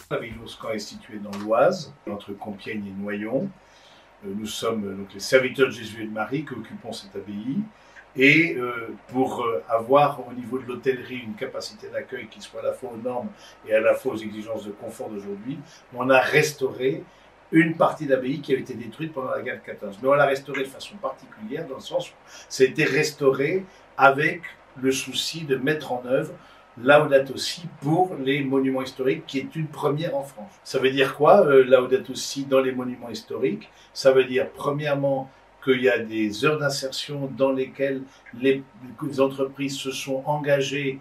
L'abbaye d'Oscan est située dans l'Oise, entre Compiègne et Noyon. Nous sommes donc les serviteurs de Jésus et de Marie qui occupons cette abbaye. Et pour avoir au niveau de l'hôtellerie une capacité d'accueil qui soit à la fois aux normes et à la fois aux exigences de confort d'aujourd'hui, on a restauré une partie de l'abbaye qui avait été détruite pendant la guerre de 14. Mais on l'a restaurée de façon particulière, dans le sens où ça a été restauré avec le souci de mettre en œuvre Laudato Si pour les monuments historiques, qui est une première en France. Ça veut dire quoi, Laudato Si dans les monuments historiques? Ça veut dire, premièrement, qu'il y a des heures d'insertion dans lesquelles les entreprises se sont engagées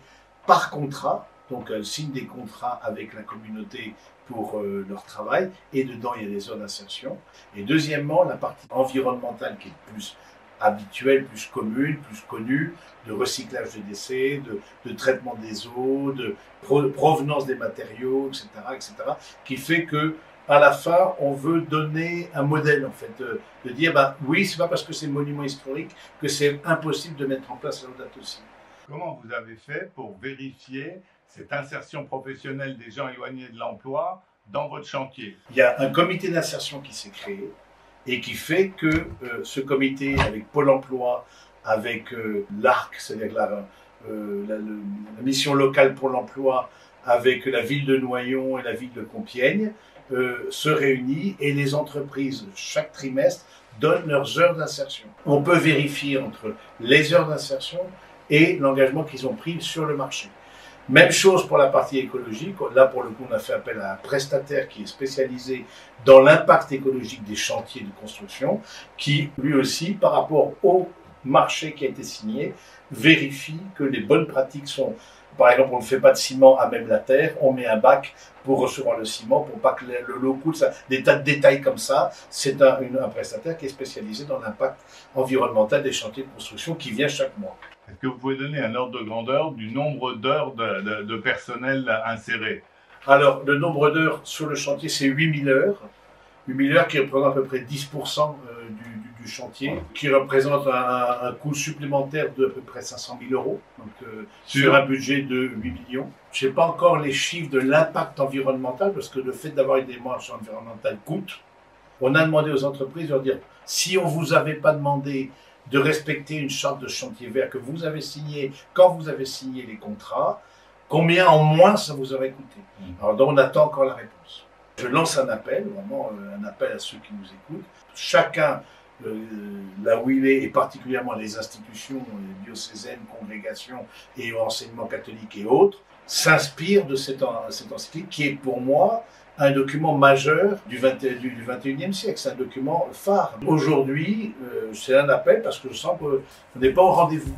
par contrat, donc elles signent des contrats avec la communauté pour leur travail, et dedans il y a des heures d'insertion. Et deuxièmement, la partie environnementale qui est plus habituelle, plus commune, plus connue, de recyclage des déchets, de traitement des eaux, de provenance des matériaux, etc., qui fait que à la fin, on veut donner un modèle, en fait, de dire, oui, c'est pas parce que c'est monument historique que c'est impossible de mettre en place Laudato Si. Comment vous avez fait pour vérifier cette insertion professionnelle des gens éloignés de l'emploi dans votre chantier? Il y a un comité d'insertion qui s'est créé et qui fait que ce comité, avec Pôle emploi, avec l'ARC, c'est-à-dire la mission locale pour l'emploi, avec la ville de Noyon et la ville de Compiègne, se réunit et les entreprises, chaque trimestre, donnent leurs heures d'insertion. On peut vérifier entre les heures d'insertion et l'engagement qu'ils ont pris sur le marché. Même chose pour la partie écologique. Là, pour le coup, on a fait appel à un prestataire qui est spécialisé dans l'impact écologique des chantiers de construction, qui, lui aussi, par rapport au marché qui a été signé, vérifie que les bonnes pratiques sont... Par exemple, on ne fait pas de ciment à même la terre, on met un bac pour recevoir le ciment, pour pas que l'eau coule, des tas de détails comme ça. C'est un prestataire qui est spécialisé dans l'impact environnemental des chantiers de construction qui vient chaque mois. Est-ce que vous pouvez donner un ordre de grandeur du nombre d'heures de personnel inséré? Alors, le nombre d'heures sur le chantier, c'est 8000 heures. 8000 heures qui représentent à peu près 10% du chantier, qui représente un coût supplémentaire de à peu près 500 000 euros, donc sur un budget de 8 millions. Je n'ai pas encore les chiffres de l'impact environnemental, parce que le fait d'avoir une démarche environnementale coûte. On a demandé aux entreprises de leur dire, si on ne vous avait pas demandé de respecter une charte de chantier vert que vous avez signée quand vous avez signé les contrats, combien en moins ça vous aurait coûté? Alors donc on attend encore la réponse. Je lance un appel, vraiment un appel à ceux qui nous écoutent. Chacun, là où il est, et particulièrement les institutions, les diocésaines, congrégations et enseignements catholiques et autres, s'inspire de cette encyclique qui est pour moi un document majeur du 21e siècle. C'est un document phare. Aujourd'hui, c'est un appel parce que je sens qu'on n'est pas au rendez-vous.